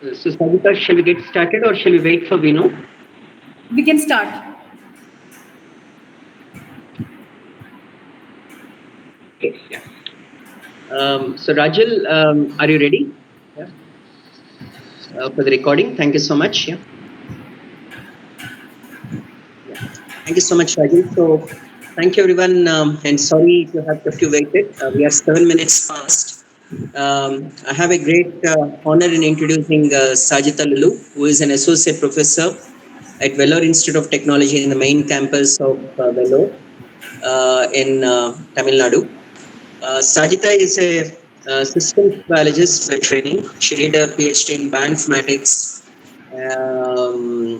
So, Sajitha, shall we get started or shall we wait for Vino? We can start. Okay, yeah. So, Rajal, are you ready? Yeah. For the recording? Thank you so much. Yeah. Yeah. Thank you so much, Rajal. So, thank you, everyone, and sorry to have kept you waited. We are 7 minutes past. I have a great honor in introducing Sajitha Lulu, who is an associate professor at Vellore Institute of Technology in the main campus of Vellore in Tamil Nadu. Sajitha is a systems biologist by training. She did a Ph.D. in bioinformatics,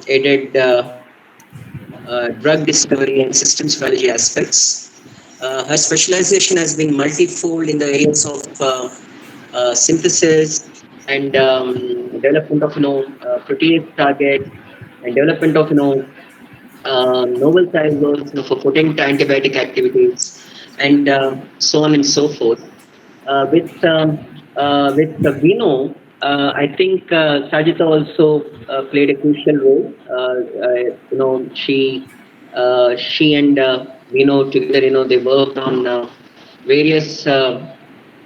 aided drug discovery and systems biology aspects. Her specialization has been multifold in the areas of synthesis and development of protease target and development of novel cargoes for potent antibiotic activities and so on and so forth. With Vino, I think Sajita also played a crucial role. She and Vino together, they worked on various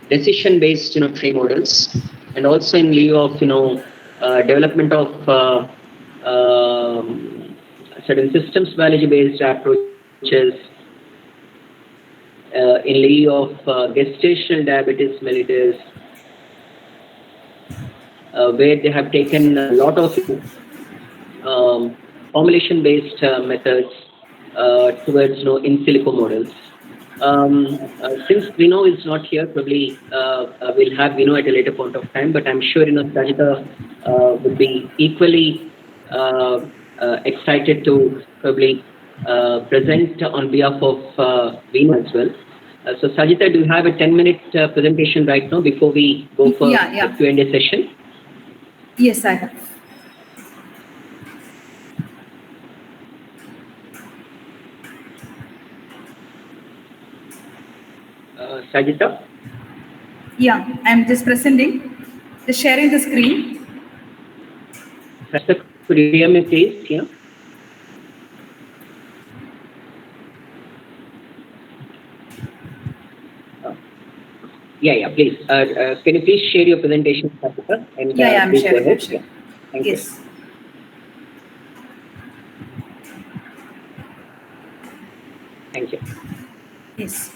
decision-based, tree models, and also in lieu of, development of certain systems biology-based approaches in lieu of gestational diabetes mellitus, where they have taken a lot of formulation-based methods towards in silico models. Since Vino is not here, probably we'll have Vino at a later point of time. But I'm sure Sajita would be equally excited to probably present on behalf of Vino as well. So Sajita, do you have a 10-minute presentation right now before we go for the Q&A session? Yes, I have. Sajita? Yeah, I'm just presenting, just sharing the screen. Sajita, could you hear me, please? Yeah. Yeah, please. Can you please share your presentation, Sajita? And Yeah, I'm please go sharing. ahead. Yeah. Thank you. Yes. Thank you. Yes.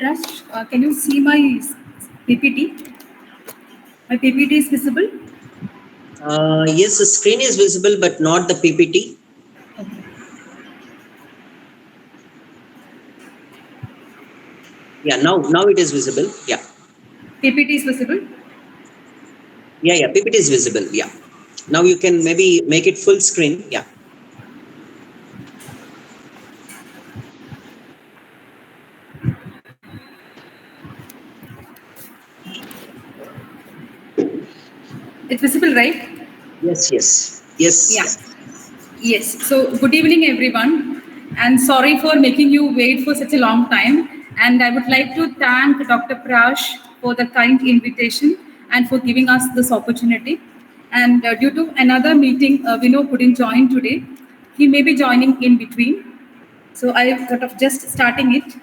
Prash, can you see my PPT? My PPT is visible? Yes, the screen is visible, but not the PPT. Okay. Yeah, now it is visible. Yeah, PPT is visible? yeah, PPT is visible. Yeah. Now you can maybe make it full screen. Yeah. It's visible, right? Yes, yes, yes. Yeah. Yes. So, good evening, everyone. And sorry for making you wait for such a long time. And I would like to thank Dr. Prash for the kind invitation and for giving us this opportunity. And due to another meeting, Vino couldn't join today. He may be joining in between. So, I thought of just starting it.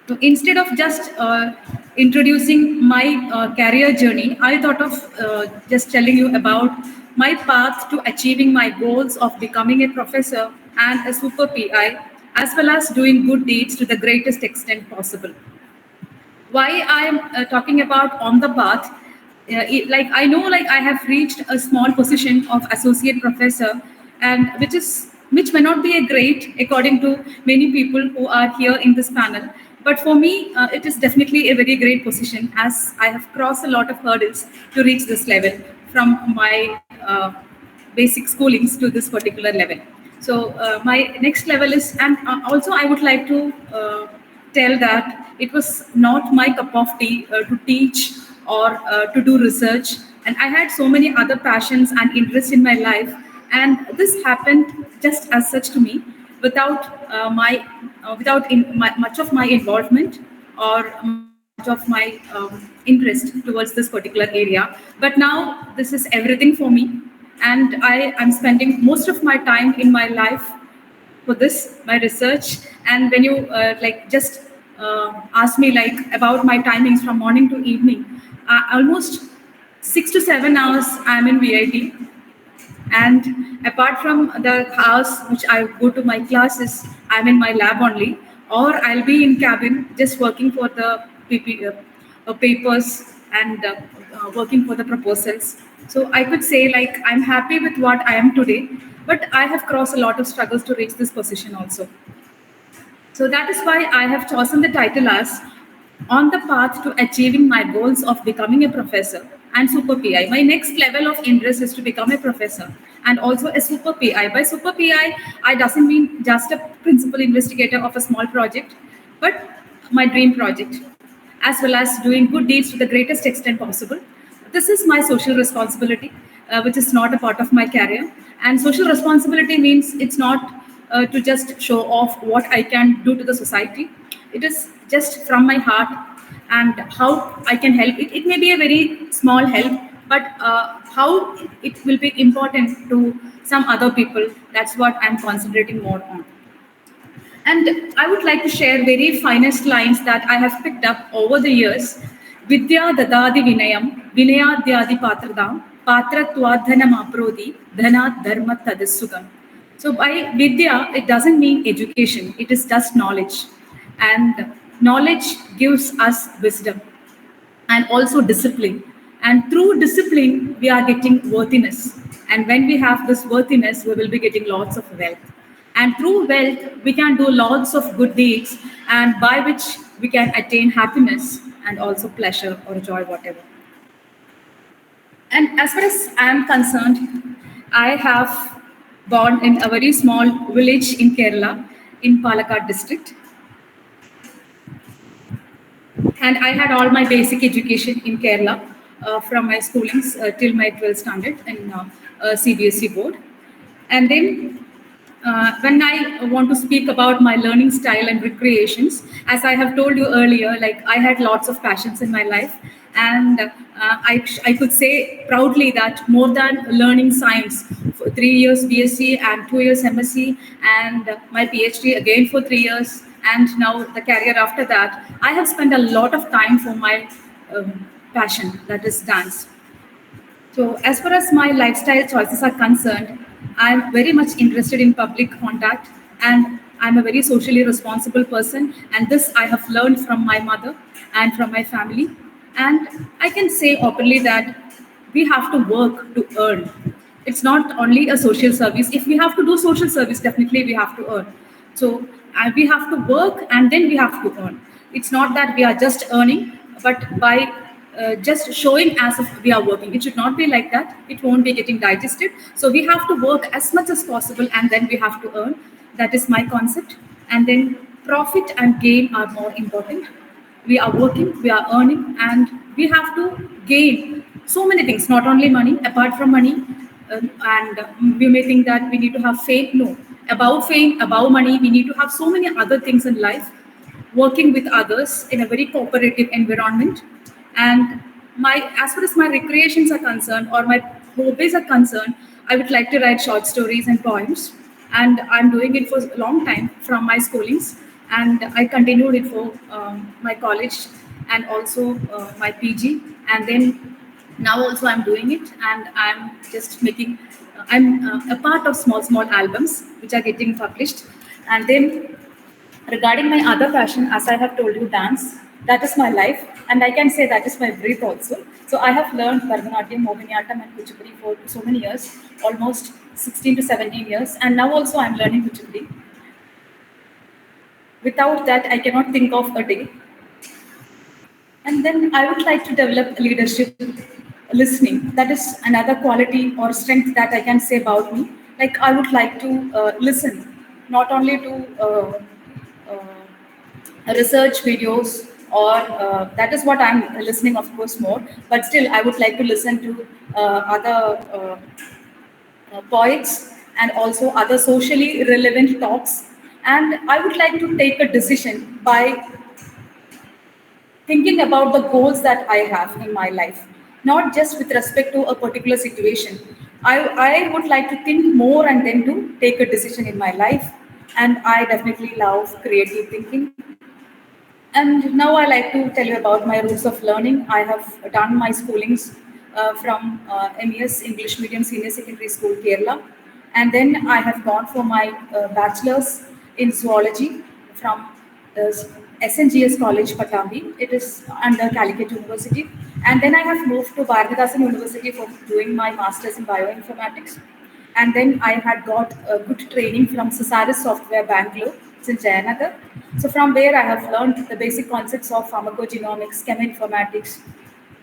So instead of just introducing my career journey, I thought of just telling you about my path to achieving my goals of becoming a professor and a super PI, as well as doing good deeds to the greatest extent possible. Why I'm talking about on the path, like I know, like I have reached a small position of associate professor, and which may not be a great according to many people who are here in this panel, but for me it is definitely a very great position, as I have crossed a lot of hurdles to reach this level from my basic schoolings to this particular level. So my next level is, and also I would like to tell that it was not my cup of tea to teach or to do research, and I had so many other passions and interests in my life, and this happened just as such to me without much of my involvement or much of my interest towards this particular area. But now this is everything for me, and I am spending most of my time in my life for this my research. And when you like just ask me like about my timings from morning to evening, almost 6 to 7 hours I'm in VIT, and apart from the house which I go to my classes, I'm in my lab only, or I'll be in cabin just working for the papers and working for the proposals. So I could say like I'm happy with what I am today, but I have crossed a lot of struggles to reach this position also. So that is why I have chosen the title as On the Path to Achieving My Goals of Becoming a Professor and Super PI. My next level of interest is to become a professor and also a super PI. By super PI, I doesn't mean just a principal investigator of a small project, but my dream project, as well as doing good deeds to the greatest extent possible. This is my social responsibility, which is not a part of my career. And social responsibility means it's not to just show off what I can do to the society. It is just from my heart and how I can help. It may be a very small help, but how it will be important to some other people, that's what I'm concentrating more on. And I would like to share very finest lines that I have picked up over the years. Vidya dadadi vinayam, vinaya dhyadi patradam, patratwadhanam aprodi, dhanat dharma tadasugam. So by Vidya, it doesn't mean education, it is just knowledge. And knowledge gives us wisdom and also discipline. And through discipline, we are getting worthiness. And when we have this worthiness, we will be getting lots of wealth. And through wealth, we can do lots of good deeds, and by which we can attain happiness and also pleasure or joy, whatever. And as far as I am concerned, I have born in a very small village in Kerala, in Palakkad district, and I had all my basic education in Kerala from my schoolings till my 12th standard in CBSE board. And then when I want to speak about my learning style and recreations, as I have told you earlier, like I had lots of passions in my life. And I could say proudly that more than learning science for 3 years BSc and 2 years MSc, and my PhD again for 3 years, and now the career after that, I have spent a lot of time for my passion, that is dance. So, as far as my lifestyle choices are concerned, I'm very much interested in public contact, and I'm a very socially responsible person, and this I have learned from my mother and from my family. And I can say openly that we have to work to earn. It's not only a social service. If we have to do social service, definitely we have to earn. So we have to work and then we have to earn. It's not that we are just earning, but by just showing as if we are working. It should not be like that. It won't be getting digested. So we have to work as much as possible and then we have to earn. That is my concept. And then profit and gain are more important. We are working, we are earning, and we have to gain so many things, not only money, apart from money. And we may think that we need to have fame, above money, we need to have so many other things in life, working with others in a very cooperative environment. And as far as my recreations are concerned or my hobbies are concerned, I would like to write short stories and poems. And I'm doing it for a long time from my schoolings. And I continued it for my college and also my PG. And then now also I'm doing it, and I'm just making I'm a part of small albums which are getting published. And then regarding my other passion, as I have told you, dance, that is my life, and I can say that is my breath also. So I have learned Bharatanatyam, Mohiniyattam, and Kuchipudi for so many years, almost 16 to 17 years, and now also I'm learning Kuchipudi. Without that, I cannot think of a day. And then I would like to develop leadership listening. That is another quality or strength that I can say about me. Like I would like to listen, not only to research videos or that is what I'm listening, of course, more. But still, I would like to listen to other poets and also other socially relevant talks. And I would like to take a decision by thinking about the goals that I have in my life, not just with respect to a particular situation. I would like to think more and then to take a decision in my life. And I definitely love creative thinking. And now I like to tell you about my roots of learning. I have done my schoolings from MES English Medium Senior Secondary School, Kerala. And then I have gone for my bachelor's in zoology from uh, SNGS College, Patambi. It is under Calicut University. And then I have moved to Bharatadasan University for doing my master's in bioinformatics. And then I had got a good training from Cesaris Software Bangalore, it's in Jayanagar. So from where I have learned the basic concepts of pharmacogenomics, cheminformatics,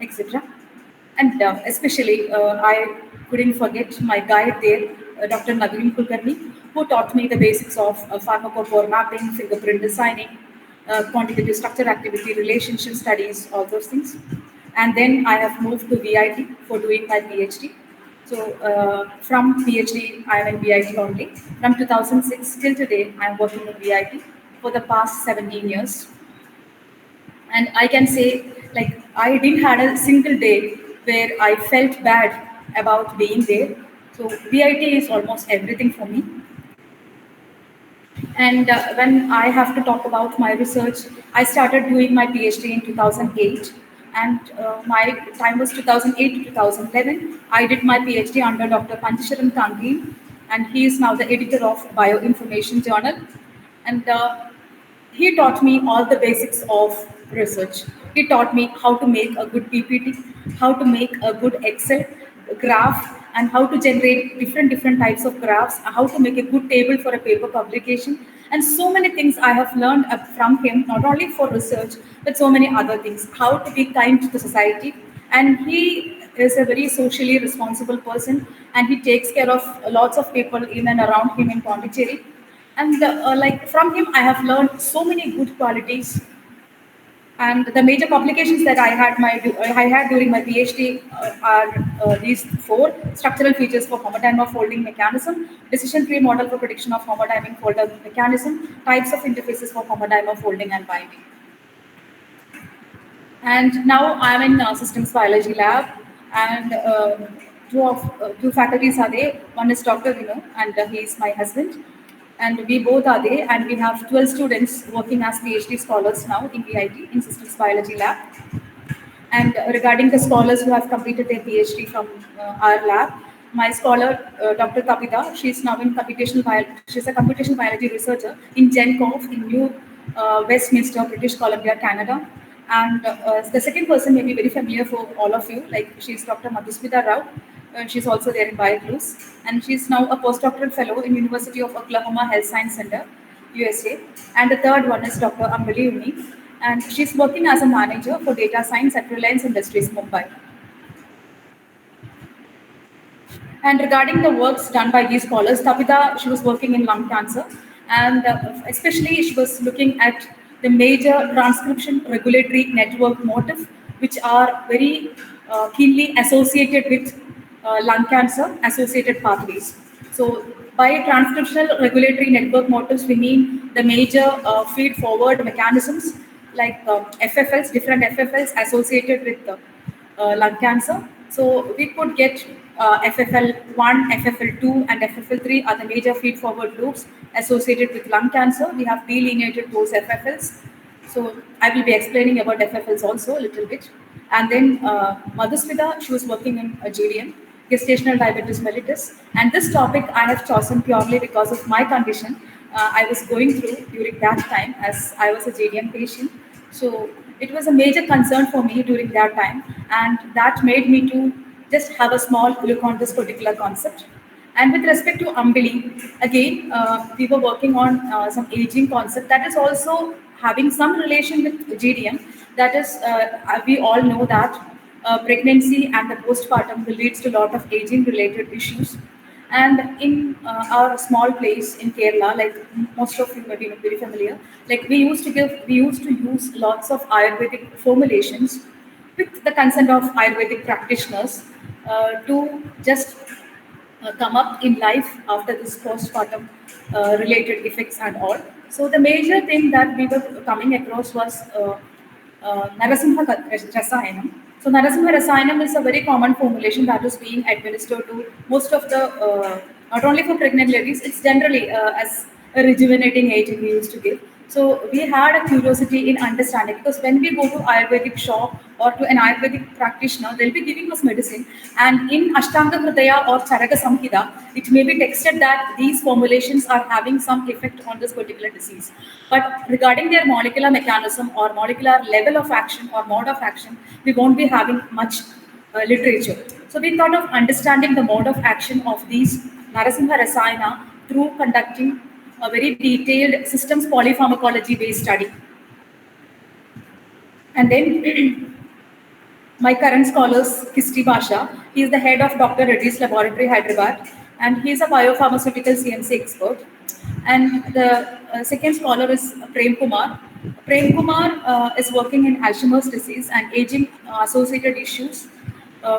etc. And especially, I couldn't forget my guide there, Dr. Naveen Kulkarni, who taught me the basics of pharmacophore mapping, fingerprint designing, quantitative structure activity, relationship studies, all those things. And then I have moved to VIT for doing my PhD. So from PhD, I am in VIT only. From 2006 till today, I am working in VIT for the past 17 years. And I can say, like, I didn't had a single day where I felt bad about being there. So VIT is almost everything for me. And when I have to talk about my research, I started doing my PhD in 2008. And my time was 2008 to 2011. I did my PhD under Dr. Panchasharan Kangi, and he is now the editor of Bioinformation Journal. And he taught me all the basics of research. He taught me how to make a good PPT, how to make a good Excel graph, and how to generate different types of graphs, how to make a good table for a paper publication, and so many things I have learned from him, not only for research, but so many other things. How to be kind to the society, and he is a very socially responsible person, and he takes care of lots of people in and around him in Pondicherry. And like from him, I have learned so many good qualities. And the major publications that I had during my PhD are these four: structural features for homodynamic folding mechanism, decision tree model for prediction of homodynamic folder mechanism, types of interfaces for homodynamic folding and binding. And now I'm in systems biology lab, and two faculties are there. One is Dr. Vino, and he is my husband. And we both are there, and we have 12 students working as PhD scholars now in VIT in systems biology lab. And regarding the scholars who have completed their PhD from our lab, my scholar, Dr. Kapita, she's now in computational biology. She's a computational biology researcher in GenConf in New Westminster, British Columbia, Canada. And the second person may be very familiar for all of you, like she's Dr. Madhusmita Rao. She's also there in Bioclues, and she's now a postdoctoral fellow in University of Oklahoma Health Science Center, USA. And the third one is Dr. Ambali Uni, and she's working as a manager for data science at Reliance Industries, Mumbai. And regarding the works done by these scholars, Tapita, she was working in lung cancer, and especially she was looking at the major transcription regulatory network motif, which are very keenly associated with lung cancer associated pathways. So, by transcriptional regulatory network motifs, we mean the major feed forward mechanisms like FFLs, different FFLs associated with lung cancer. So we could get FFL1, FFL2, and FFL3 are the major feed-forward loops associated with lung cancer. We have delineated those FFLs. So I will be explaining about FFLs also a little bit. And then Madhusmita, she was working in GDM, gestational diabetes mellitus. And this topic I have chosen purely because of my condition I was going through during that time as I was a GDM patient. So it was a major concern for me during that time, and that made me to just have a small look on this particular concept. And with respect to Ambili, again, we were working on some aging concept that is also having some relation with GDM. That is, we all know that pregnancy and the postpartum will leads to a lot of aging related issues. And in our small place in Kerala, like most of you may be very familiar, like we used to use lots of Ayurvedic formulations with the consent of Ayurvedic practitioners to just come up in life after this postpartum related effects and all. So the major thing that we were coming across was Narasimha Rasayanam. So Narasimha Rasayanam is a very common formulation that is being administered to most of the, not only for pregnant ladies, it's generally as a rejuvenating agent we used to give. So we had a curiosity in understanding because when we go to Ayurvedic shop or to an Ayurvedic practitioner, they'll be giving us medicine. And in Ashtanga Hridaya or Charaka Samhita, it may be texted that these formulations are having some effect on this particular disease. But regarding their molecular mechanism or molecular level of action or mode of action, we won't be having much literature. So we thought of understanding the mode of action of these Narasimha Rasayana through conducting a very detailed systems polypharmacology based study. And then my current scholar is Kisti Basha. He is the head of Dr. Reddy's Laboratory, Hyderabad, and he is a biopharmaceutical CMC expert. And the second scholar is Prem Kumar. Prem Kumar is working in Alzheimer's disease and aging associated issues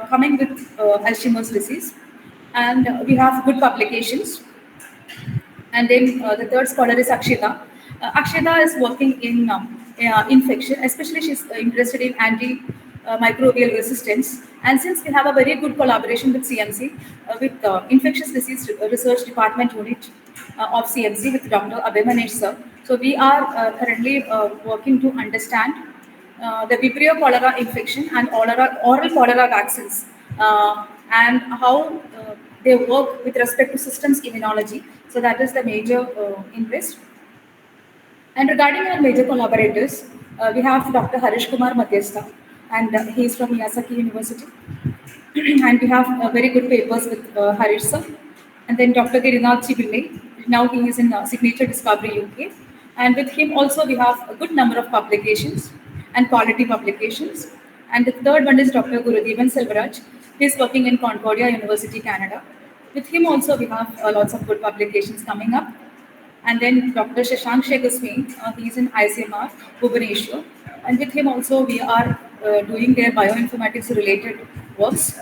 coming with Alzheimer's disease. And we have good publications. And then the third scholar is Akshita. Akshita is working in infection, especially she's interested in antimicrobial resistance. And since we have a very good collaboration with CMC, with Infectious Disease Research Department Unit of CMC with Dr. Abhimanesh sir. So we are currently working to understand the Vibrio cholera infection and oral cholera vaccines and how they work with respect to systems immunology. So that is the major interest. And regarding our major collaborators, we have Dr. Harish Kumar Madhyastha, and he is from Miyazaki University. And we have very good papers with Harish sir. And then Dr. Girinath Chibille, now he is in Signature Discovery UK. And with him also we have a good number of publications and quality publications. And the third one is Dr. Gurudevan Selvaraj. He is working in Concordia University, Canada. With him also we have lots of good publications coming up. And then Dr. Shashank Shekhaswin, he is in ICMR, Bhubaneswar. And with him also we are doing their bioinformatics related works.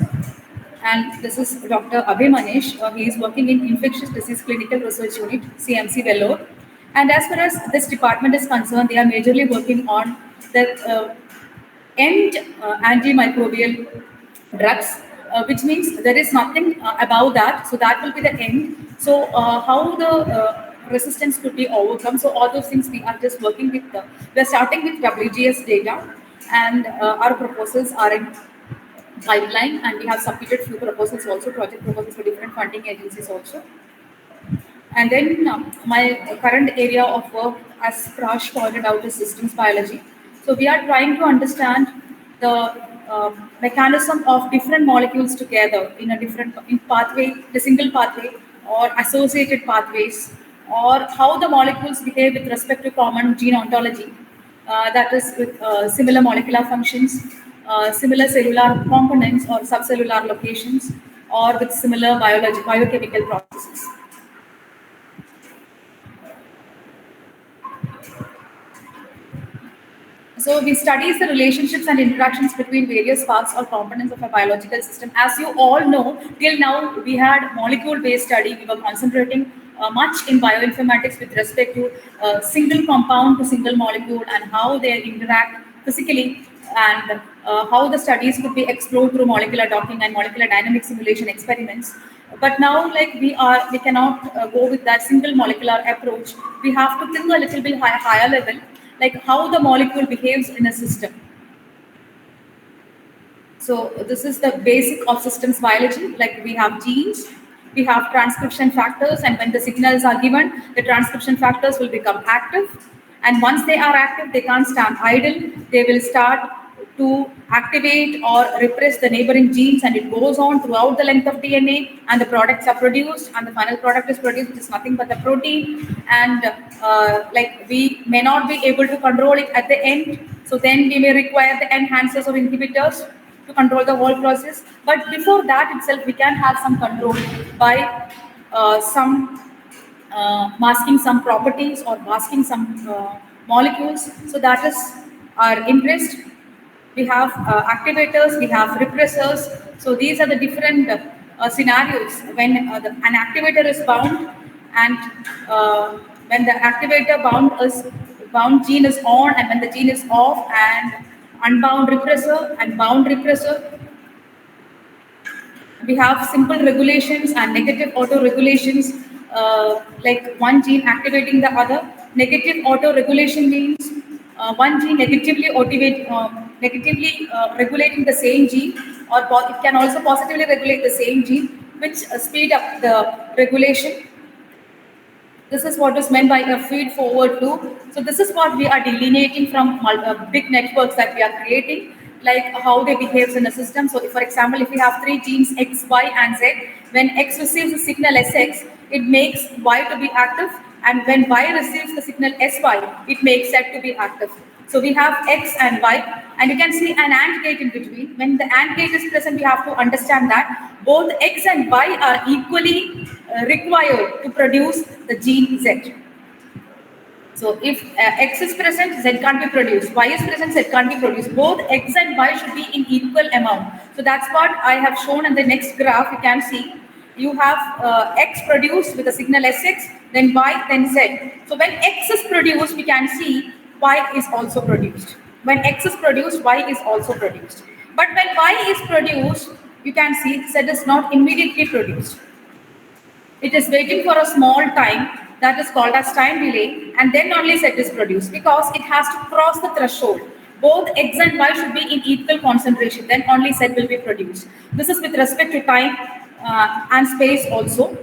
And this is Dr. Abhimanesh. He is working in Infectious Disease Clinical Research Unit, CMC Vellore. And as far as this department is concerned, they are majorly working on the end antimicrobial drugs, which means there is nothing above that. So that will be the end. So how the resistance could be overcome. So all those things we are just working with. We are starting with WGS data, and our proposals are in pipeline, and we have submitted few proposals also, project proposals for different funding agencies also. And then my current area of work, as Prash pointed out, is systems biology. So we are trying to understand the mechanism of different molecules together in a different in pathway, the single pathway or associated pathways, or how the molecules behave with respect to common gene ontology. That is with similar molecular functions, similar cellular components or subcellular locations, or with similar biochemical processes. So we studies the relationships and interactions between various parts or components of a biological system. As you all know, till now we had molecule-based study. We were concentrating much in bioinformatics with respect to single compound to single molecule and how they interact physically, and how the studies could be explored through molecular docking and molecular dynamic simulation experiments. But now, like we cannot go with that single molecular approach. We have to think a little bit higher level, like how the molecule behaves in a system. So this is the basic of systems biology. Like we have genes, we have transcription factors, and when the signals are given, the transcription factors will become active. And once they are active, they can't stand idle. They will start to activate or repress the neighboring genes, and it goes on throughout the length of DNA, and the products are produced, and the final product is produced, which is nothing but the protein. And like we may not be able to control it at the end, so then we may require the enhancers or inhibitors to control the whole process. But before that itself, we can have some control by some masking some properties or masking some molecules. So that is our interest. We have activators, we have repressors. So these are the different scenarios when an activator is bound, and when the activator bound gene is on, and when the gene is off, and unbound repressor and bound repressor. We have simple regulations and negative auto regulations, like one gene activating the other. Negative auto regulation means one gene negatively regulating the same gene, or it can also positively regulate the same gene, which speed up the regulation. This is what is meant by a feed forward loop. So this is what we are delineating from big networks that we are creating, like how they behave in a system. So if, for example, if we have three genes X, Y, and Z, when X receives the signal SX, it makes Y to be active, and when Y receives the signal SY, it makes Z to be active. So we have X and Y, and you can see an AND gate in between. When the AND gate is present, we have to understand that both X and Y are equally required to produce the gene Z. So if X is present, Z can't be produced. Y is present, Z can't be produced. Both X and Y should be in equal amount. So that's what I have shown in the next graph. You can see you have X produced with a signal SX, then Y, then Z. So when X is produced, we can see Y is also produced. When X is produced, Y is also produced. But when Y is produced, you can see Z is not immediately produced. It is waiting for a small time, that is called as time delay, and then only Z is produced, because it has to cross the threshold. Both X and Y should be in equal concentration, then only Z will be produced. This is with respect to time and space also.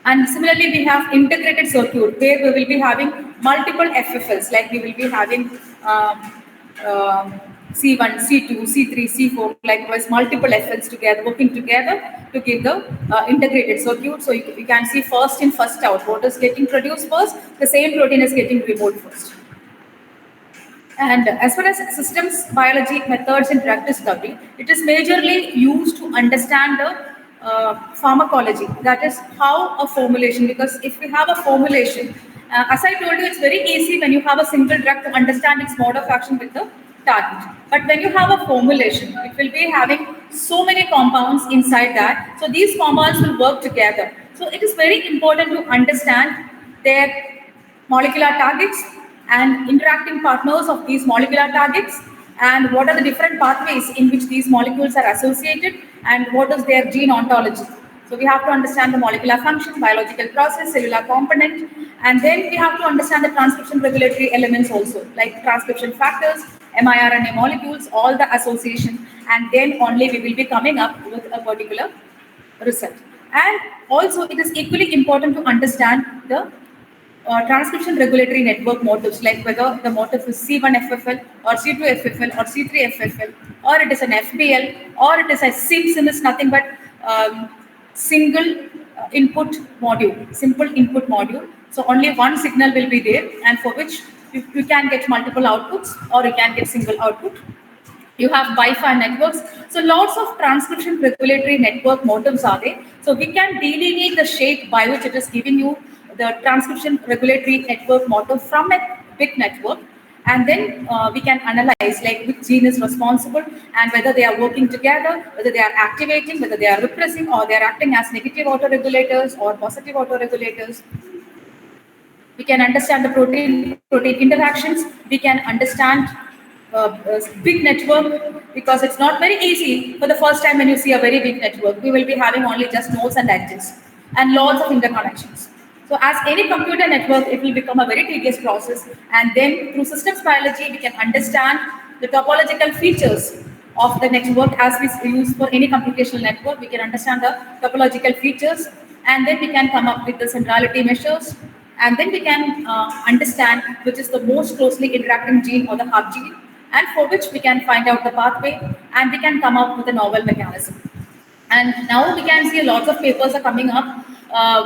And similarly, we have integrated circuit where we will be having multiple FFLs, like we will be having C1, C2, C3, C4, likewise multiple FLs together, working together to give the integrated circuit. So you can see first in, first out. What is getting produced first? The same protein is getting removed first. And as far as systems biology methods in drug discovery, it is majorly used to understand the pharmacology. That is how a formulation, because if we have a formulation, as I told you, it's very easy when you have a single drug to understand its mode of action with the target. But when you have a formulation, it will be having so many compounds inside that. So these compounds will work together. So it is very important to understand their molecular targets and interacting partners of these molecular targets, and what are the different pathways in which these molecules are associated, and what is their gene ontology. So we have to understand the molecular function, biological process, cellular component, and then we have to understand the transcription regulatory elements also, like transcription factors, miRNA molecules, all the association, and then only we will be coming up with a particular result. And also, it is equally important to understand the transcription regulatory network motifs, like whether the motif is C1-FFL or C2-FFL or C3-FFL, or it is an FBL, or it is a SIMS, is nothing but single input module, simple input module. So only one signal will be there, and for which you can get multiple outputs or you can get single output. You have Wi-Fi networks. So lots of transcription regulatory network motifs are there. So we can delineate the shape by which it is giving you the transcription regulatory network motif from a big network. And then we can analyze like which gene is responsible and whether they are working together, whether they are activating, whether they are repressing, or they are acting as negative autoregulators or positive autoregulators. We can understand the protein-protein interactions. We can understand big network, because it's not very easy for the first time when you see a very big network. We will be having only just nodes and edges and lots of interconnections. So as any computer network, it will become a very tedious process. And then through systems biology, we can understand the topological features of the network as we use for any computational network. We can understand the topological features, and then we can come up with the centrality measures, and then we can understand which is the most closely interacting gene or the hub gene, and for which we can find out the pathway, and we can come up with a novel mechanism. And now we can see lots of papers are coming up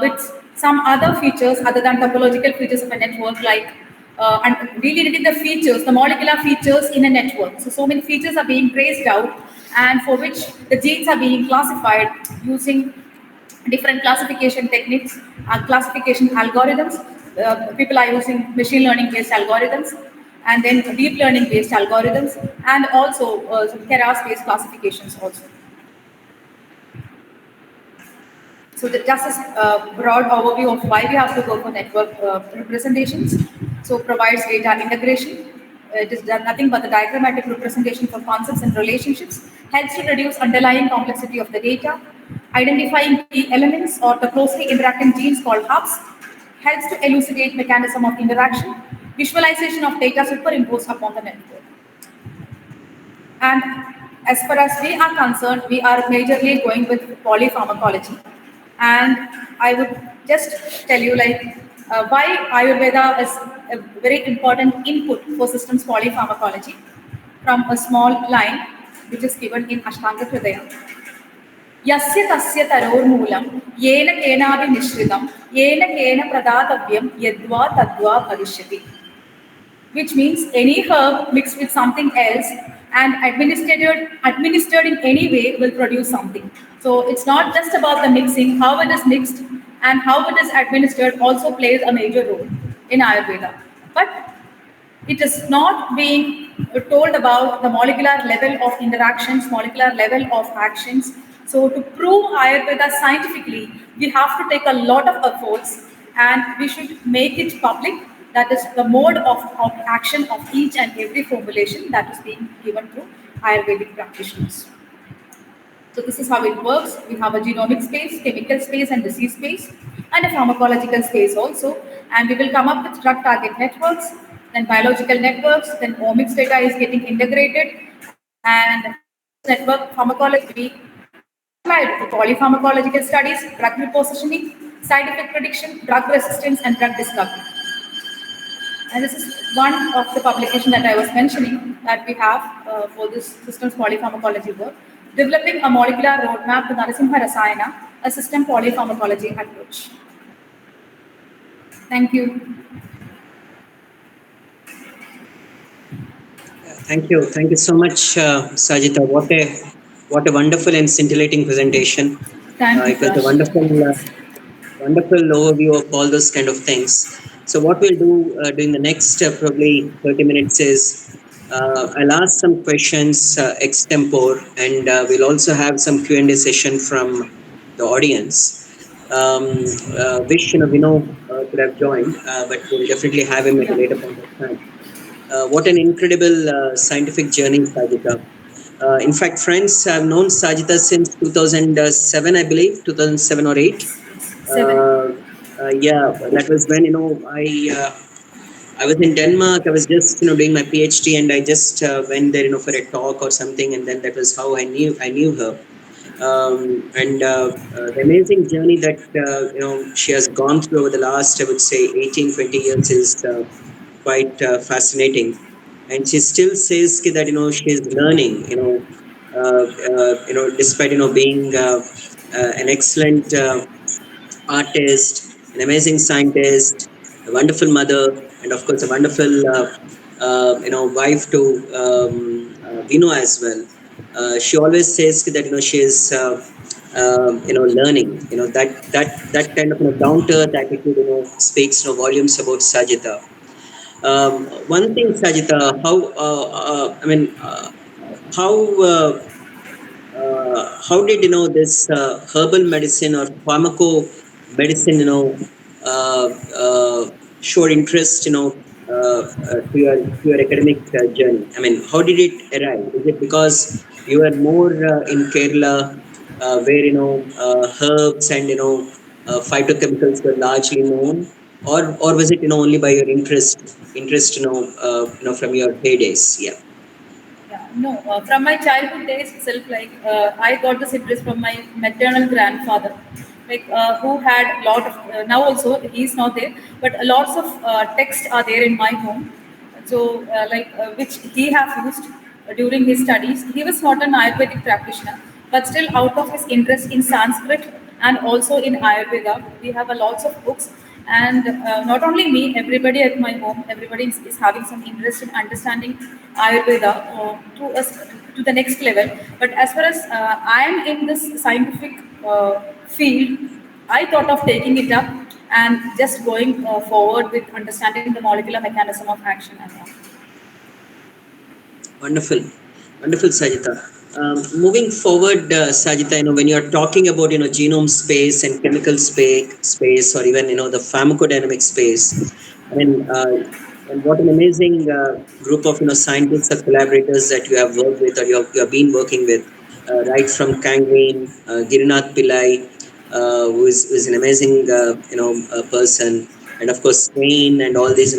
with some other features other than topological features of a network, like and really looking the features, the molecular features in a network. So many features are being traced out, and for which the genes are being classified using different classification techniques, classification algorithms. People are using machine learning based algorithms, and then deep learning based algorithms, and also some Keras based classifications also. So just a broad overview of why we have to go for network representations. So provides data integration. It is nothing but the diagrammatic representation for concepts and relationships. Helps to reduce underlying complexity of the data. Identifying key elements or the closely interacting genes called hubs. Helps to elucidate mechanism of interaction. Visualization of data superimposed upon the network. And as far as we are concerned, we are majorly going with polypharmacology. And I would just tell you why Ayurveda is a very important input for systems polypharmacology from a small line which is given in Ashtanga Hridaya. Yasya tasya taror moolam yena kenavi mishritam yena kena pradatavyam yadva tadva bhavishyati, which means any herb mixed with something else and administered in any way will produce something. So it's not just about the mixing, how it is mixed and how it is administered also plays a major role in Ayurveda. But it is not being told about the molecular level of interactions, molecular level of actions. So to prove Ayurveda scientifically, we have to take a lot of efforts, and we should make it public. That is the mode of action of each and every formulation that is being given to Ayurvedic practitioners. So this is how it works. We have a genomic space, chemical space, and disease space, and a pharmacological space also. And we will come up with drug target networks, then biological networks, then omics data is getting integrated, and network pharmacology applied to polypharmacological studies, drug repositioning, side effect prediction, drug resistance, and drug discovery. And this is one of the publication that I was mentioning that we have for this systems polypharmacology work, developing a molecular roadmap to Narasimha Rasayana, a system polypharmacology approach. Thank you. Thank you so much, Sajitha. What a wonderful and scintillating presentation. Thank you, It was a Prash. wonderful overview of all those kind of things. So what we'll do during the next probably 30 minutes is I'll ask some questions extempore, and we'll also have some Q&A session from the audience. Wish Vino could have joined, but we'll definitely have him at a later point of time. What an incredible scientific journey, Sajitha. In fact, friends, I've known Sajitha since 2007, I believe, 2007 or 8. Yes, yes. 7. Uh, yeah, that was when I was in Denmark. I was just doing my PhD, and I just went there for a talk or something, and then that was how I knew her. And the amazing journey that she has gone through over the last, I would say, 18, 20 years is quite fascinating. And she still says that she's learning. Despite being an excellent artist, an amazing scientist, a wonderful mother, and of course a wonderful wife to Vino as well. She always says that she is learning. That kind of down to earth attitude speaks volumes about Sajita. One thing, Sajita, how how did this herbal medicine or pharmaco medicine uh, uh, showed interest to your academic journey? I mean, how did it arrive? Is it because you were more in Kerala, where herbs and phytochemicals were largely known, or was it only by your interest from your heydays? Yeah. Yeah, no, from my childhood days itself, like I got this interest from my maternal grandfather, like who had lot of now also he's not there, but lots of texts are there in my home. So which he has used during his studies. He was not an Ayurvedic practitioner, but still out of his interest in Sanskrit and also in Ayurveda, we have a lots of books. And not only me, everybody at my home, everybody is having some interest in understanding Ayurveda to the next level. But as far as I am in this scientific field, I thought of taking it up and just going forward with understanding the molecular mechanism of action and all. Wonderful, wonderful, Sajita. Moving forward, Sajita, when you are talking about genome space and chemical space, or even the pharmacodynamic space, I mean, and what an amazing group of scientists or collaborators that you have worked with or you have been working with, right from Kangwin, Girinath Pillai, who is an amazing person, and of course Spain and all these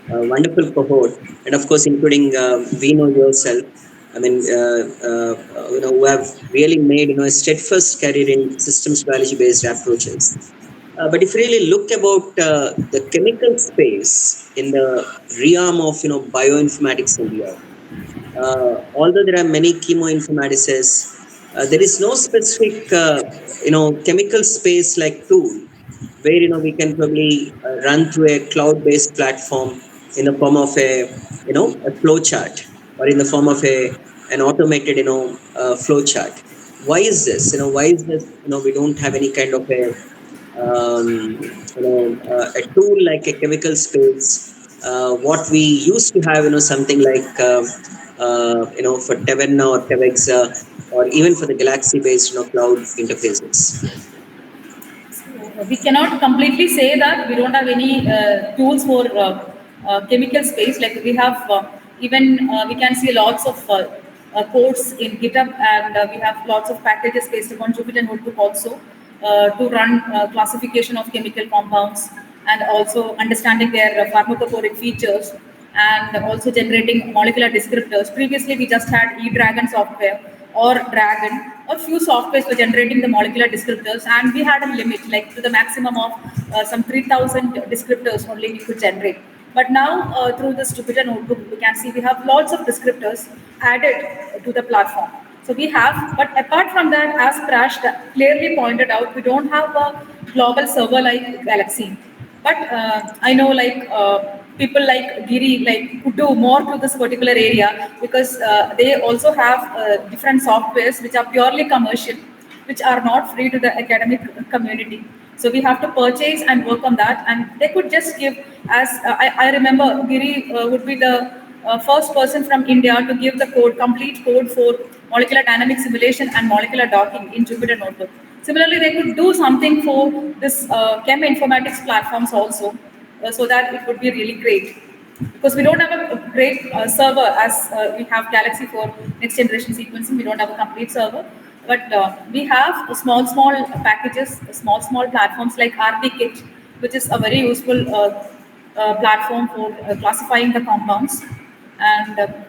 wonderful cohort, and of course including Vino yourself. I mean, who have really made a steadfast career in systems biology based approaches. But if you really look about the chemical space in the realm of bioinformatics India, although there are many chemoinformaticists, there is no specific chemical space like tool where we can probably run through a cloud-based platform in the form of a flow chart, or in the form of an automated flow chart. Why is this? Why is this? We don't have any kind of a tool like a chemical space. What we used to have, something like for Taverna or Tevexa, or even for the Galaxy-based cloud interfaces. We cannot completely say that we don't have any tools for chemical space. Like we have even we can see lots of codes in GitHub, and we have lots of packages based upon Jupyter Notebook also to run classification of chemical compounds and also understanding their pharmacophoric features and also generating molecular descriptors. Previously, we just had eDragon software or Dragon, or few softwares for generating the molecular descriptors, and we had a limit, like to the maximum of some 3,000 descriptors only we could generate. But now, through this Jupyter Notebook, we can see we have lots of descriptors added to the platform. So we have, but apart from that, as Prash clearly pointed out, we don't have a global server like Galaxy. But I know people like Giri could do more to this particular area because they also have different softwares which are purely commercial, which are not free to the academic community. So we have to purchase and work on that, and they could just give. As I remember, Giri would be the first person from India to give the complete code for molecular dynamic simulation and molecular docking in Jupyter Notebook. Similarly, they could do something for this chem informatics platforms also, so that it would be really great. because we don't have a great server as we have Galaxy for next generation sequencing. We don't have a complete server, but we have small packages, small platforms like RT-Kit, which is a very useful platform for classifying the compounds and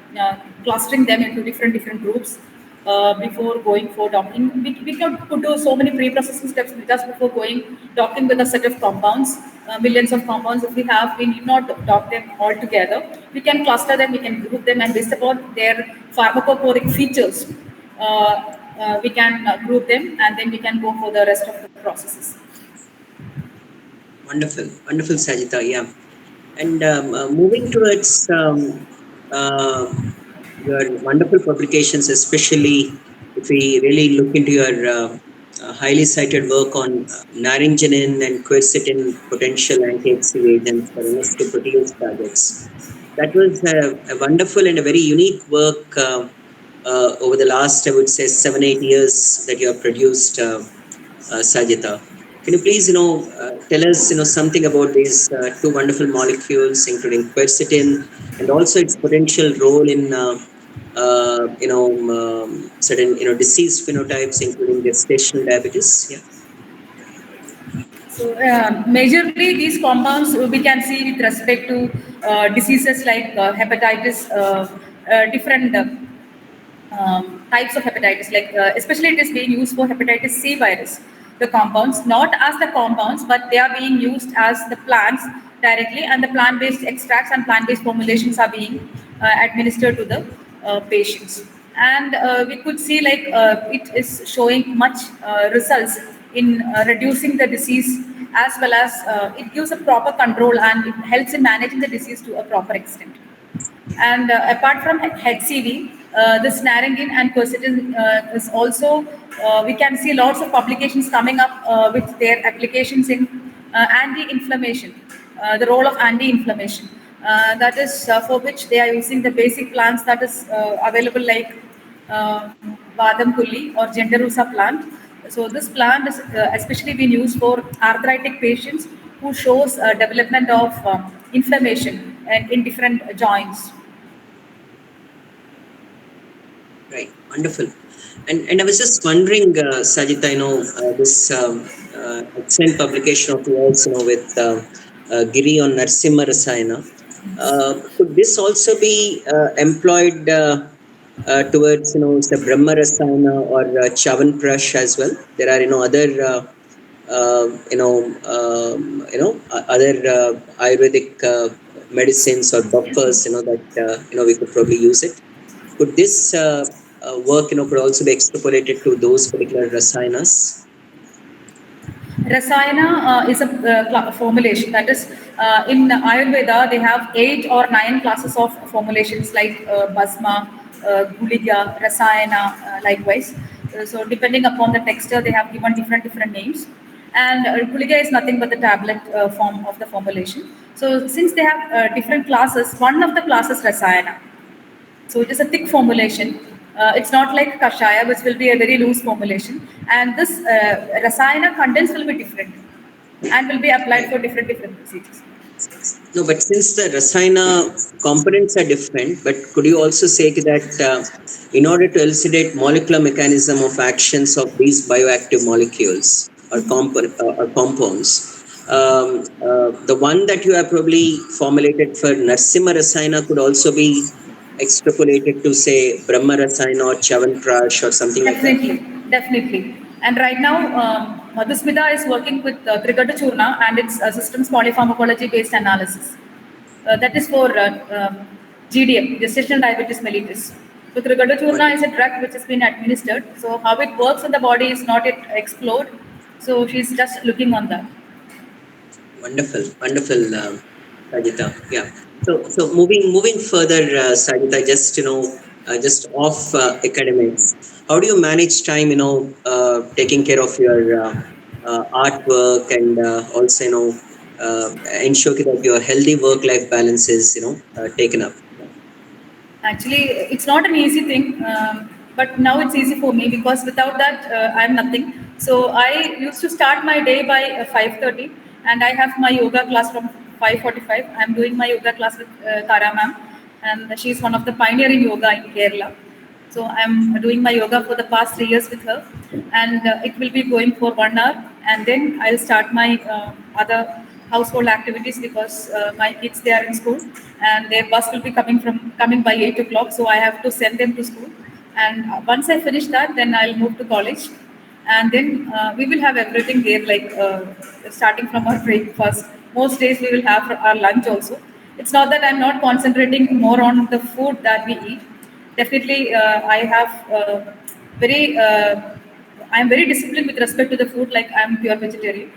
clustering them into different groups before going for docking. We could do so many pre-processing steps just before going docking with a set of compounds, millions of compounds. If we have, we need not dock them all together. We can cluster them, we can group them, and based upon their pharmacophoric features, we can group them, and then we can go for the rest of the processes. Wonderful, wonderful, Sajitha. Yeah. And moving towards uh, your wonderful publications, especially if we really look into your highly cited work on naringenin and quercetin potential anti-HCV agents for NS2 protease targets. That was a wonderful and a very unique work over the last, I would say, 7-8 years that you have produced, Sajitha. Can you please, tell us, something about these two wonderful molecules, including quercetin, and also its potential role in, certain, disease phenotypes, including gestational diabetes? Yeah. So, majorly these compounds we can see with respect to diseases like hepatitis, different types of hepatitis, like especially it is being used for hepatitis C virus. The compounds, not as the compounds, but they are being used as the plants directly, and the plant-based extracts and plant-based formulations are being administered to the patients. And we could see like it is showing much results in reducing the disease, as well as it gives a proper control, and it helps in managing the disease to a proper extent. And apart from HCV, this naringin and quercetin is also, we can see lots of publications coming up with their applications in anti-inflammation, the role of anti-inflammation. That is for which they are using the basic plants that is available, like uh, Badam Kulli or Genderusa plant. So this plant is especially been used for arthritic patients who shows development of inflammation and in different joints. Right, wonderful. And I was just wondering, Sajita, this excellent publication of yours, with Giri on Narsimha Rasayana. Could this also be employed towards, say, Brahma Rasayana or Chavan Prash as well? There are, other, other Ayurvedic medicines or buffers, that, we could probably use it. Could this work, could also be extrapolated to those particular rasayanas? Rasayana is a formulation, that is in Ayurveda they have 8 or 9 classes of formulations like Basma, Guliga, Rasayana, likewise. So depending upon the texture, they have given different names. And Guliga is nothing but the tablet form of the formulation. So since they have different classes, one of the classes Rasayana. So it is a thick formulation. It's not like kashaya, which will be a very loose formulation. And this rasayana contents will be different and will be applied for different procedures. No, but since the rasayana components are different, but could you also say that in order to elucidate molecular mechanism of actions of these bioactive molecules or, or compounds, the one that you have probably formulated for Narsimha Rasayana could also be extrapolated to, say, Brahma Rasayana or Chavan Prash or something like that? Definitely. And right now, Madhusmita is working with Trigata Churna and its systems polypharmacology based analysis. That is for GDM, gestational diabetes mellitus. So Trigata Churna is a drug which has been administered. So how it works in the body is not yet explored. So she's just looking on that. Wonderful, wonderful, Sajitha. Yeah. So moving further, Sajitha, just off academics, how do you manage time? Taking care of your artwork and also ensure that your healthy work-life balance is taken up. Actually, it's not an easy thing, but now it's easy for me because without that, I'm nothing. So I used to start my day by 5:30, and I have my yoga class from 5:45. I'm doing my yoga class with Tara ma'am, and she's one of the pioneer in yoga in Kerala. So I'm doing my yoga for the past 3 years with her, and it will be going for 1 hour, and then I'll start my other household activities because my kids they are in school, and their bus will be coming by 8 o'clock. So I have to send them to school, and once I finish that, then I'll move to college, and then we will have everything there, like starting from our breakfast. Most days we will have our lunch also. It's not that I'm not concentrating more on the food that we eat. Definitely, I have very. I'm very disciplined with respect to the food. Like I'm pure vegetarian,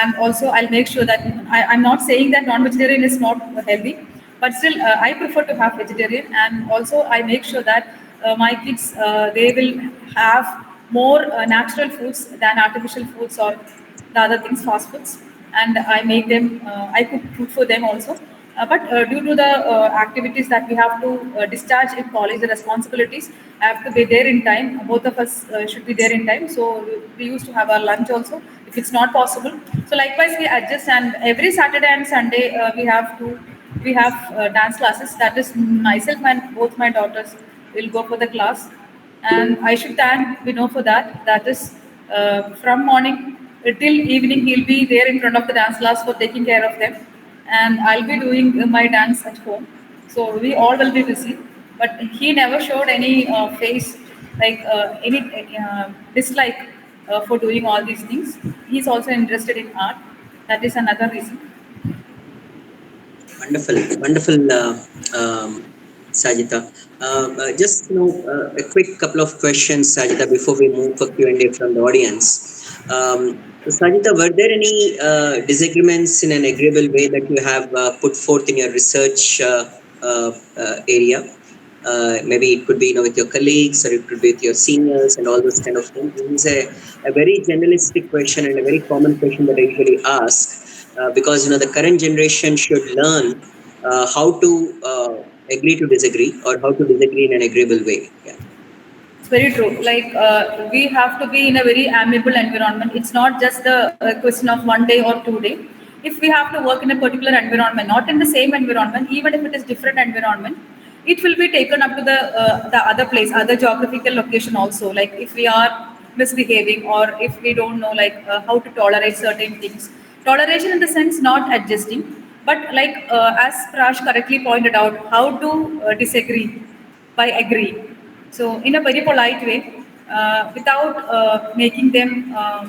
and also I'll make sure that I'm not saying that non-vegetarian is not healthy, but still I prefer to have vegetarian, and also I make sure that my kids they will have more natural foods than artificial foods or the other things, fast foods, and I make them. I cook food for them also. But due to the activities that we have to discharge in college, the responsibilities, I have to be there in time. Both of us should be there in time. So we used to have our lunch also, if it's not possible. So likewise, we adjust, and every Saturday and Sunday we have dance classes. That is myself and both my daughters will go for the class, and I should thank Vino for that. That is from morning till evening, he'll be there in front of the dance class for taking care of them, and I'll be doing my dance at home. So we all will be busy, but he never showed any face like any dislike for doing all these things. He's also interested in art. That is another reason. Wonderful, wonderful, Sajitha. Just a quick couple of questions, Sajitha, before we move for Q&A from the audience. Sajitha, were there any disagreements in an agreeable way that you have put forth in your research area? Maybe it could be with your colleagues, or it could be with your seniors and all those kind of things. This is a very generalistic question and a very common question that I usually ask, because the current generation should learn how to agree to disagree, or how to disagree in an agreeable way. Yeah. It's very true. Like we have to be in a very amiable environment. It's not just the question of 1 day or 2 day. If we have to work in a particular environment, not in the same environment, even if it is different environment, it will be taken up to the other place, other geographical location also. Like if we are misbehaving, or if we don't know like how to tolerate certain things. Toleration in the sense not adjusting, but like as Prash correctly pointed out, how to disagree by agreeing. So, in a very polite way, without making them uh,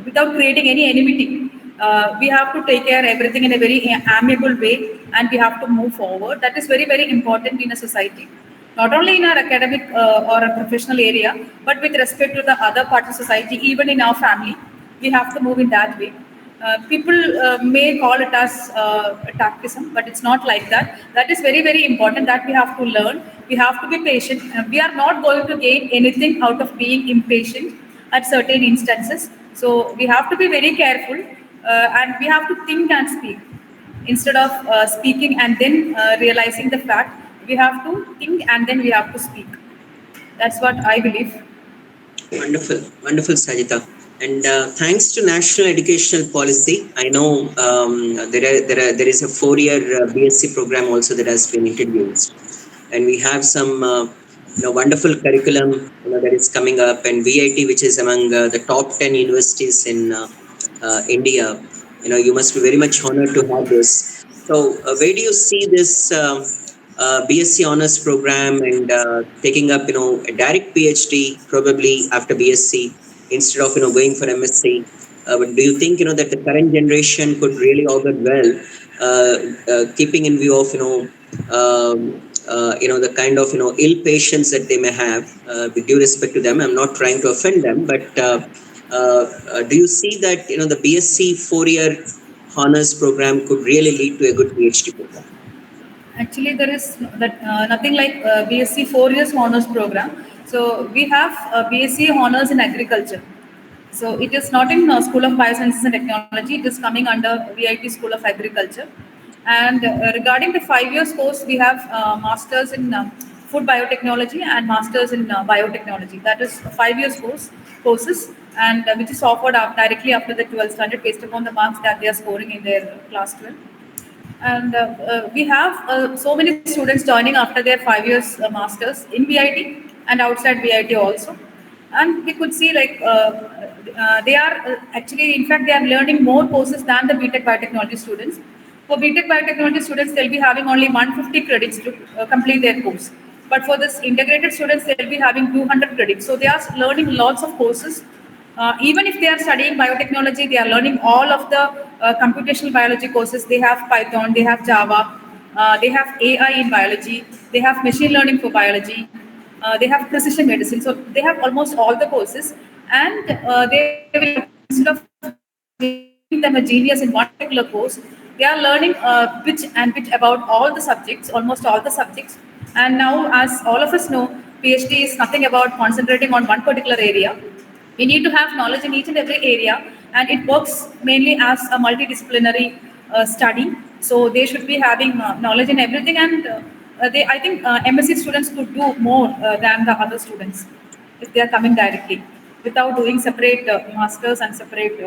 without creating any enmity, we have to take care everything in a very amiable way, and we have to move forward. That is very very important in a society, not only in our academic or a professional area, but with respect to the other part of society, even in our family, we have to move in that way. People may call it as tactism, but it's not like that. That is very, very important that we have to learn. We have to be patient. We are not going to gain anything out of being impatient at certain instances. So we have to be very careful, and we have to think and speak instead of speaking and then realizing the fact. We have to think and then we have to speak. That's what I believe. Wonderful, wonderful, Sajita. And thanks to National Educational Policy, I know there is a 4-year BSc program also that has been introduced, and we have some wonderful curriculum that is coming up, and VIT, which is among the top 10 universities in India. You must be very much honored to have this. So, where do you see this BSc honors program, and taking up a direct PhD probably after BSc, instead of going for MSc? But do you think that the current generation could really augur well, keeping in view of the kind of ill patience that they may have? With due respect to them, I'm not trying to offend them, but do you see that the BSc 4-year honors program could really lead to a good PhD program? Actually, there is that nothing like BSc 4 years honors program. So we have BSc honors in agriculture. So it is not in School of Biosciences and Technology. It is coming under VIT School of Agriculture. And regarding the 5 years course, we have masters in food biotechnology and masters in biotechnology. That is a 5 years course. courses, and which is offered directly after the 12th standard based upon the marks that they are scoring in their class 12. And we have so many students joining after their 5 years masters in VIT and outside VIT also. And we could see like they are actually, in fact, they are learning more courses than the BTech Biotechnology students. For BTech Biotechnology students, they'll be having only 150 credits to complete their course. But for this integrated students, they'll be having 200 credits. So they are learning lots of courses. Even if they are studying biotechnology, they are learning all of the computational biology courses. They have Python, they have Java, they have AI in biology, they have machine learning for biology, they have precision medicine. So they have almost all the courses, and they will instead of making them a genius in one particular course, they are learning bit and bit about all the subjects, almost all the subjects. And now, as all of us know, PhD is nothing about concentrating on one particular area. We need to have knowledge in each and every area, and it works mainly as a multidisciplinary study. So they should be having knowledge in everything, and I think MSc students could do more than the other students if they are coming directly without doing separate masters and separate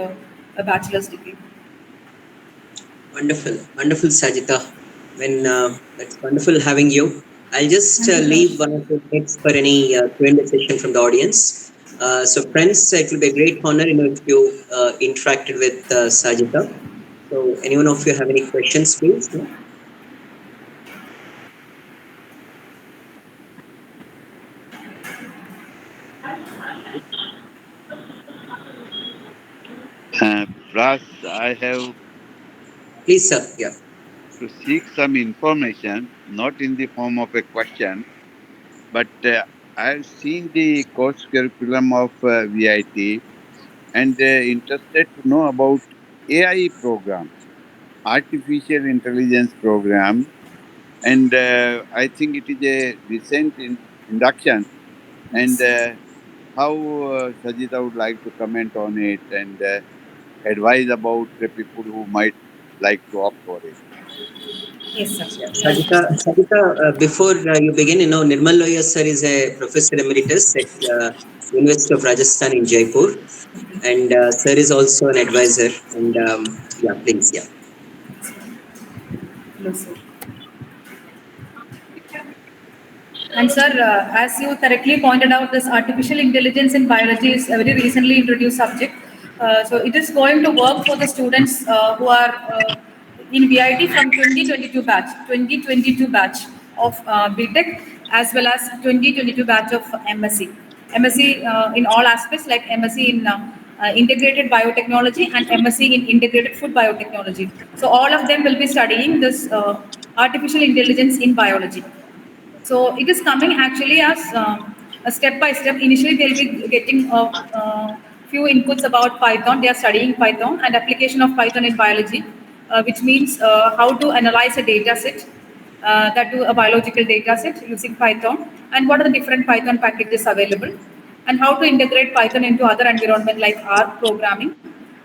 bachelor's degree. Wonderful, wonderful, Sajitha. When it's wonderful having you. I'll just Thank you, leave Prash. 1 or 2 minutes for any Q&A session from the audience. So, friends, it will be a great honor, if you interacted with Sajitha. So, anyone of you have any questions, please? Yeah? Plus, I have Please, sir. Yeah. to seek some information, not in the form of a question, but I've seen the course curriculum of VIT and interested to know about AI program, artificial intelligence program, and I think it is a recent induction. And Yes. how Sajita would like to comment on it and advise about the people who might like to opt for it. Yes, sir. Yeah. Right. Sajitha, before you begin, Nirmal Loya sir is a professor emeritus at University of Rajasthan in Jaipur, and sir is also an advisor. And yeah, please, yeah. Hello, sir. And sir, as you correctly pointed out, this artificial intelligence in biology is a very recently introduced subject. So it is going to work for the students who are in VIT from 2022 batch of BTech, as well as 2022 batch of MSc. MSc in all aspects, like MSc in integrated biotechnology and MSc in integrated food biotechnology. So all of them will be studying this artificial intelligence in biology. So it is coming actually as a step by step. Initially, they'll be getting few inputs about Python. They are studying Python and application of Python in biology, which means how to analyze a data set, that to a biological data set using Python, and what are the different Python packages available, and how to integrate Python into other environment like R programming.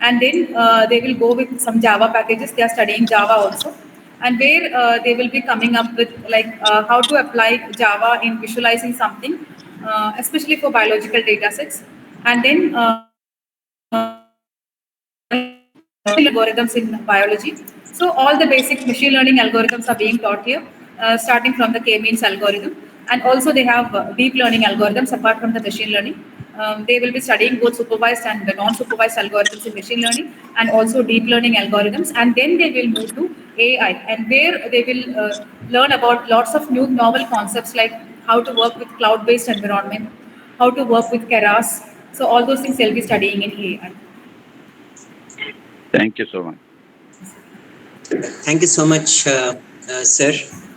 And then they will go with some Java packages. They are studying Java also, and where they will be coming up with like how to apply Java in visualizing something, especially for biological data sets. And then algorithms in biology. So all the basic machine learning algorithms are being taught here, starting from the k-means algorithm. And also they have deep learning algorithms apart from the machine learning. They will be studying both supervised and the non-supervised algorithms in machine learning, and also deep learning algorithms. And then they will move to AI, and where they will learn about lots of new novel concepts like how to work with cloud-based environment, how to work with Keras. So all those things they'll be studying in AI. Thank you so much. Thank you so much, sir.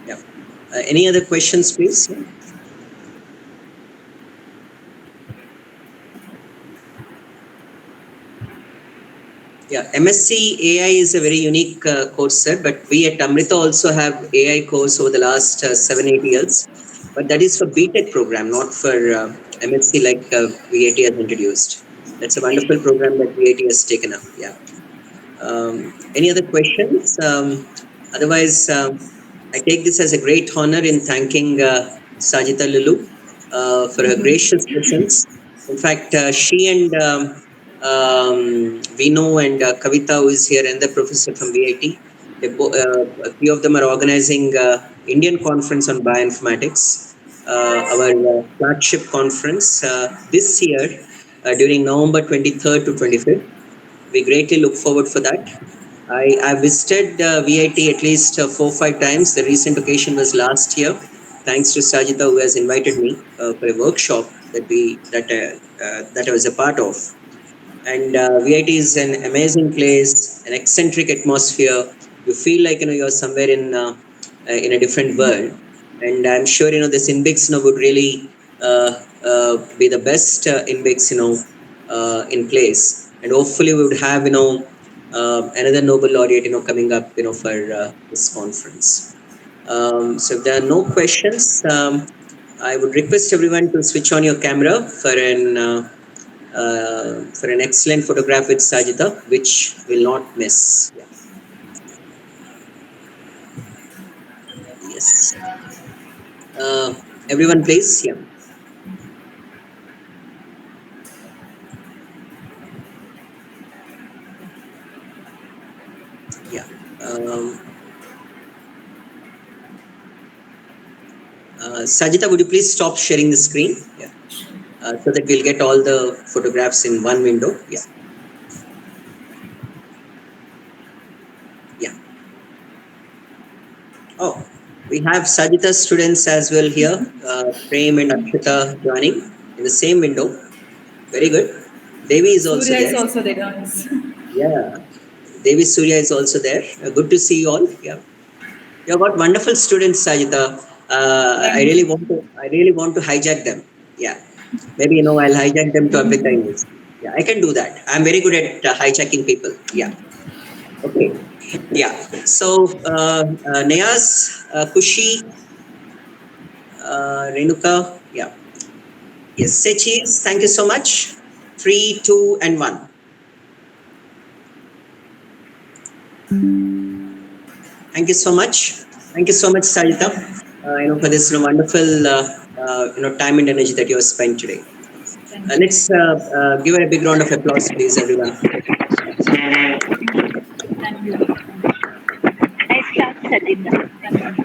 Yeah. Any other questions, please? Yeah. Yeah, MSc AI is a very unique course, sir. But we at Amrita also have AI course over the last 7-8 years. But that is for BTech program, not for MSc like VIT has introduced. That's a wonderful program that VIT has taken up. Yeah. Any other questions? Otherwise, I take this as a great honor in thanking Sajitha Lulu for her gracious presence In fact, she and Vinu and Kavita, who is here, and the professor from VIT, three of them are organizing Indian conference on bioinformatics, our flagship conference this year during November 23rd to 25th. We greatly look forward for that. I visited VIT at least 4 or 5 times. The recent occasion was last year, thanks to Sajitha who has invited me for a workshop that I was a part of. And VIT is an amazing place, an eccentric atmosphere. You feel like you're somewhere in a different world. And I'm sure this Inbix would really be the best Inbix in place. And hopefully we would have another Nobel laureate coming up for this conference. So if there are no questions, I would request everyone to switch on your camera for an excellent photograph with Sajitha, which will not miss. Yeah. Yes. Everyone, please. Yeah. Yeah. Sajitha, would you please stop sharing the screen? Yeah. So that we'll get all the photographs in one window. Yeah. Yeah. Oh, we have Sajitha students as well here. Prem and Akshita joining in the same window. Very good. Devi is also Surya is there. also there, guys. Yeah. Devi Surya is also there. Good to see you all. Yeah. You've got wonderful students, Sajitha. I Thank really you. want to. I really want to hijack them. Yeah. Maybe I'll hijack them to Africa University. Yeah, I can do that. I'm very good at hijacking people. Yeah. Okay. Yeah. So Nayaz, Kushi, Renuka. Yeah. Yes. Say cheese. Thank you so much. 3, 2, and 1. Thank you so much. Thank you so much, Sajitha. For this wonderful time and energy that you have spent today. Thank you. Let's give her a big round of applause, please, everyone. Thank you. Nice job, Sajitha. Thank you.